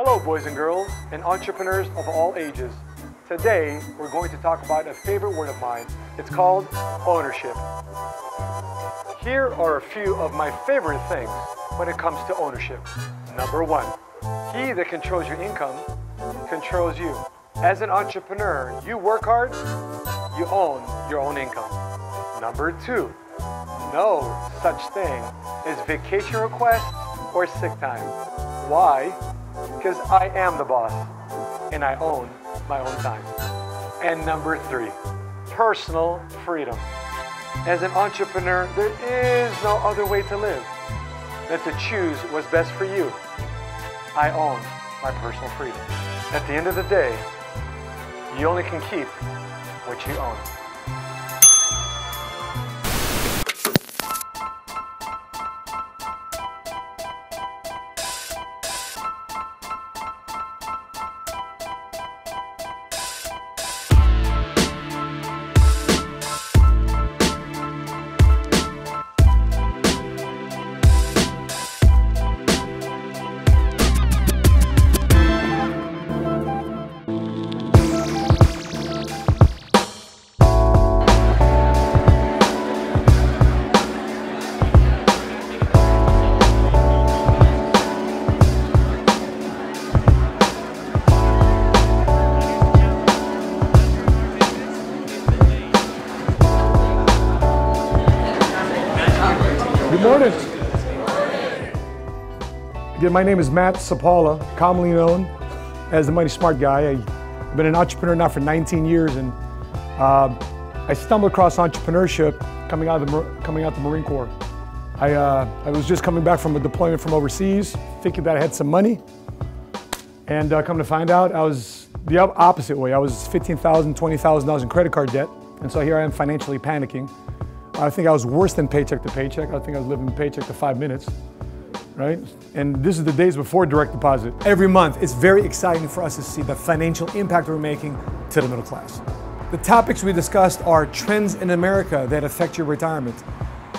Hello boys and girls and entrepreneurs of all ages. Today we're going to talk about a favorite word of mine. It's called ownership. Here are a few of my favorite things when it comes to ownership. Number one, he that controls your income controls you. As an entrepreneur, you work hard, you own your own income. Number two, no such thing as vacation requests or sick time. Why? Because I am the boss and I own my own time. And number three, personal freedom. As an entrepreneur, there is no other way to live than to choose what's best for you. I own my personal freedom. At the end of the day, you only can keep what you own. Good morning. Again, my name is Matt Sapaula, commonly known as the Money Smart Guy. I've been an entrepreneur now for 19 years, and I stumbled across entrepreneurship coming out the Marine Corps. I was just coming back from a deployment from overseas, thinking that I had some money, and come to find out I was the opposite way. I was $15,000, $20,000 in credit card debt, and so here I am financially panicking. I think I was worse than paycheck to paycheck. I think I was living paycheck to 5 minutes, right? And this is the days before direct deposit. Every month, it's very exciting for us to see the financial impact we're making to the middle class. The topics we discussed are trends in America that affect your retirement,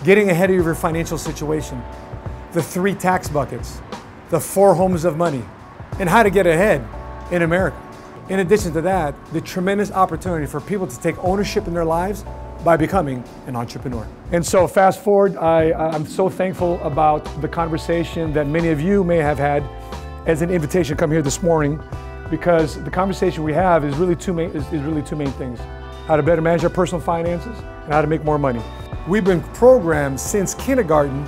getting ahead of your financial situation, the 3 tax buckets, the 4 homes of money, and how to get ahead in America. In addition to that, the tremendous opportunity for people to take ownership in their lives by becoming an entrepreneur. And so fast forward, I'm so thankful about the conversation that many of you may have had as an invitation to come here this morning, because the conversation we have is really two main things: how to better manage our personal finances and how to make more money. We've been programmed since kindergarten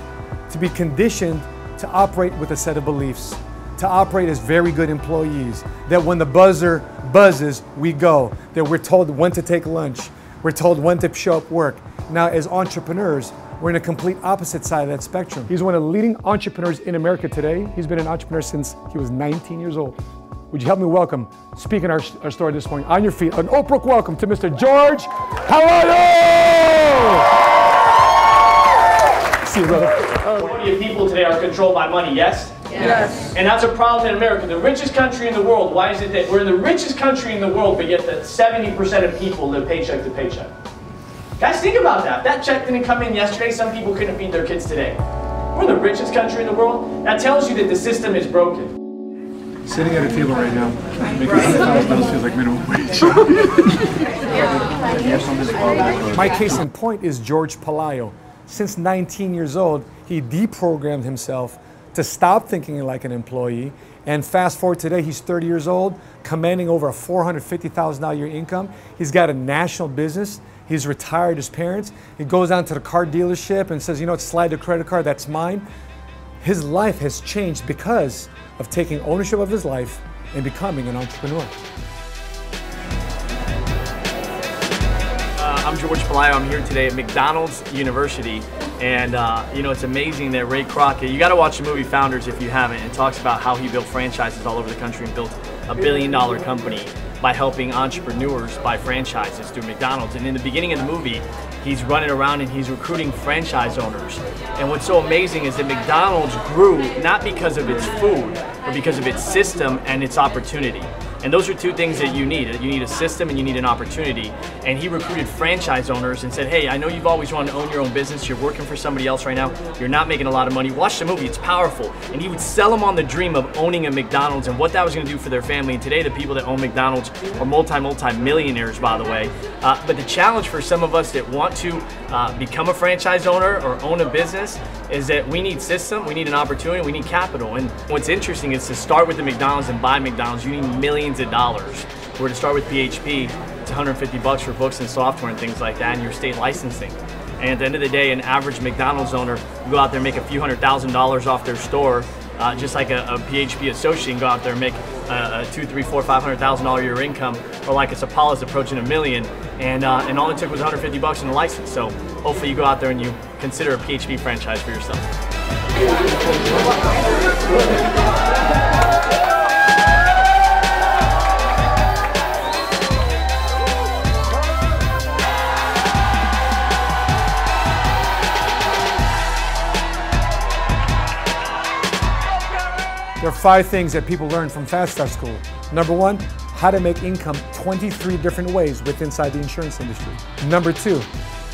to be conditioned to operate with a set of beliefs, to operate as very good employees, that when the buzzer buzzes, we go, that we're told when to take lunch, we're told when to show up work. Now, as entrepreneurs, we're in a complete opposite side of that spectrum. He's one of the leading entrepreneurs in America today. He's been an entrepreneur since he was 19 years old. Would you help me welcome, speaking our story this morning, on your feet, an Oprah welcome to Mr. Jorge Pelayo! See you, brother. Majority of people today are controlled by money, yes? Yes. And that's a problem in America, the richest country in the world. Why is it that we're the richest country in the world, but yet that 70% of people live paycheck to paycheck? Guys, think about that. If that check didn't come in yesterday, some people couldn't feed their kids today. We're the richest country in the world. That tells you that the system is broken. Sitting at a table right now, making $100,000 feels like minimum wage. My case in point is Jorge Pelayo. Since 19 years old, he deprogrammed himself to stop thinking like an employee, and fast forward today, he's 30 years old, commanding over a $450,000 a year income. He's got a national business. He's retired his parents. He goes down to the car dealership and says, you know, slide the credit card, that's mine. His life has changed because of taking ownership of his life and becoming an entrepreneur. I'm Jorge Pelayo. I'm here today at McDonald's University, and you know, it's amazing that Ray Kroc, you got to watch the movie Founders if you haven't. It talks about how he built franchises all over the country and built a $1 billion company by helping entrepreneurs buy franchises through McDonald's. And in the beginning of the movie, he's running around and he's recruiting franchise owners. And what's so amazing is that McDonald's grew not because of its food, but because of its system and its opportunity. And those are two things that you need. You need a system and you need an opportunity. And he recruited franchise owners and said, hey, I know you've always wanted to own your own business. You're working for somebody else right now. You're not making a lot of money. Watch the movie, it's powerful. And he would sell them on the dream of owning a McDonald's and what that was gonna do for their family. And today the people that own McDonald's are multi-millionaires, by the way. But the challenge for some of us that want to become a franchise owner or own a business is that we need system, we need an opportunity, we need capital. And what's interesting is to start with the McDonald's and buy McDonald's, you need millions of dollars. Where to start with PHP, it's $150 for books and software and things like that, and your state licensing. And at the end of the day, an average McDonald's owner will go out there and make a few $100,000 off their store, just like a PHP associate can go out there and make a $200,000, $300,000, $400,000, $500,000 a year income, or like a Sapaula's approaching $1 million, and all it took was $150 in the license. So hopefully you go out there and you consider a PHP franchise for yourself. There are 5 things that people learn from Fast Start School. Number 1, how to make income 23 different ways inside the insurance industry. Number 2,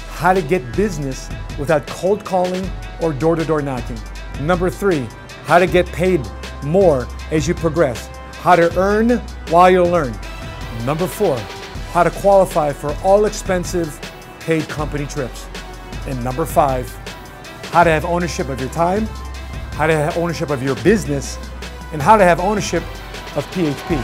how to get business without cold calling or door-to-door knocking. Number 3, how to get paid more as you progress. How to earn while you learn. Number 4, how to qualify for all expensive paid company trips. And number 5, how to have ownership of your time, how to have ownership of your business, and how to have ownership of PHP.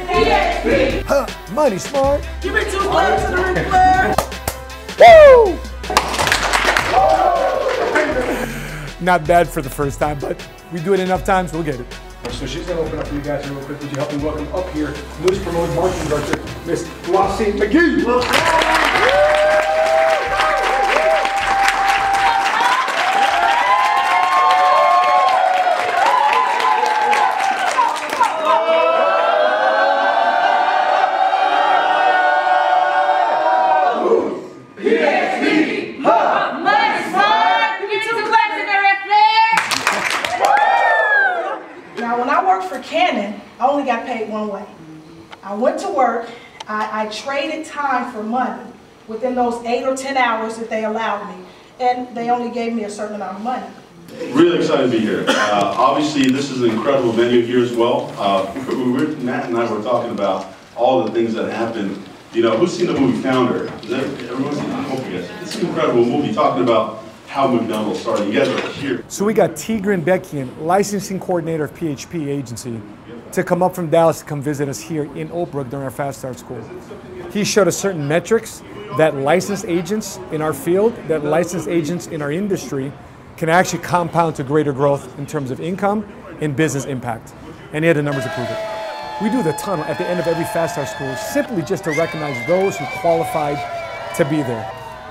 PHP! Huh, money smart. Give me 2 claps to the Ric Flair. Woo! Not bad for the first time, but we do it enough times, we'll get it. So she's going to open up for you guys real quick. Would you help me welcome up here newest promoted marketing director, Miss Flossie McGee. I only got paid one way. I went to work, I traded time for money within those 8 or 10 hours that they allowed me, and they only gave me a certain amount of money. Really excited to be here. Obviously, this is an incredible venue here as well. Matt and I were talking about all the things that happened. You know, who's seen the movie Founder? Everyone's seen it? I hope you guys. It's an incredible movie talking about how McDonald's started. You guys are here. So we got Tigran Bekian, licensing coordinator of PHP agency, to come up from Dallas to come visit us here in Oak Brook during our Fast Start School. He showed us certain metrics that licensed agents in our field, that licensed agents in our industry can actually compound to greater growth in terms of income and business impact. And he had the numbers to prove it. We do the tunnel at the end of every Fast Start School simply just to recognize those who qualified to be there.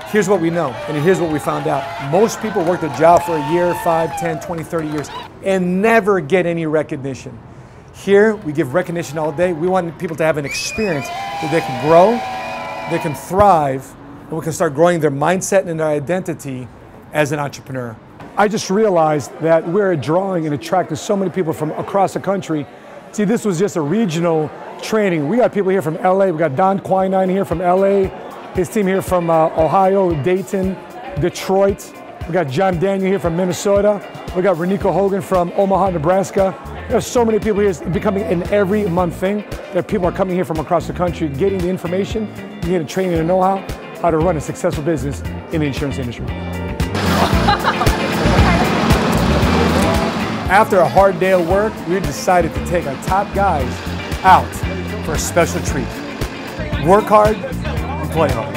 Here's what we know, and here's what we found out. Most people work the job for a year, 5, 10, 20, 30 years, and never get any recognition. Here, we give recognition all day. We want people to have an experience that they can grow, they can thrive, and we can start growing their mindset and their identity as an entrepreneur. I just realized that we're drawing and attracting so many people from across the country. See, this was just a regional training. We got people here from LA. We got Don Quinine here from LA. His team here from Ohio, Dayton, Detroit. We got John Daniel here from Minnesota. We got Reniko Hogan from Omaha, Nebraska. There's so many people here. It's becoming an every month thing that people are coming here from across the country, getting the information, getting training and know-how, how to run a successful business in the insurance industry. After a hard day of work, we decided to take our top guys out for a special treat. Work hard and play hard.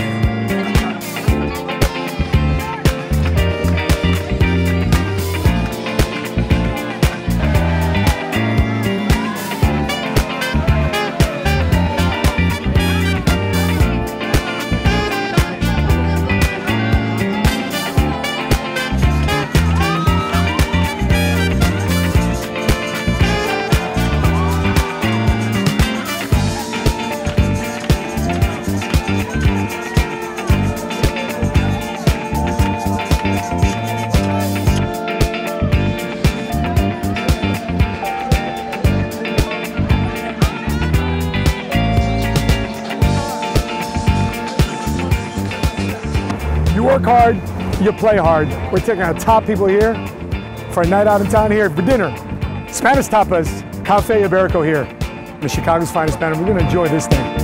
work hard, you play hard. We're taking our top people here for a night out in town here for dinner. Spanish tapas, Cafe Iberico here, the Chicago's finest band. We're gonna enjoy this thing.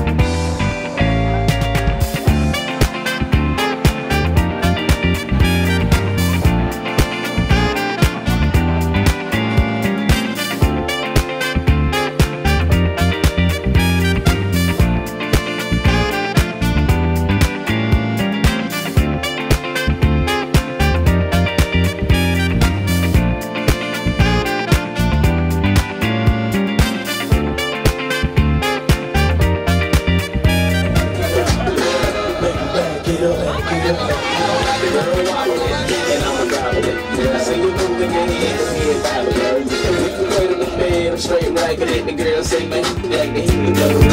Straight right, but the girl say, man, like the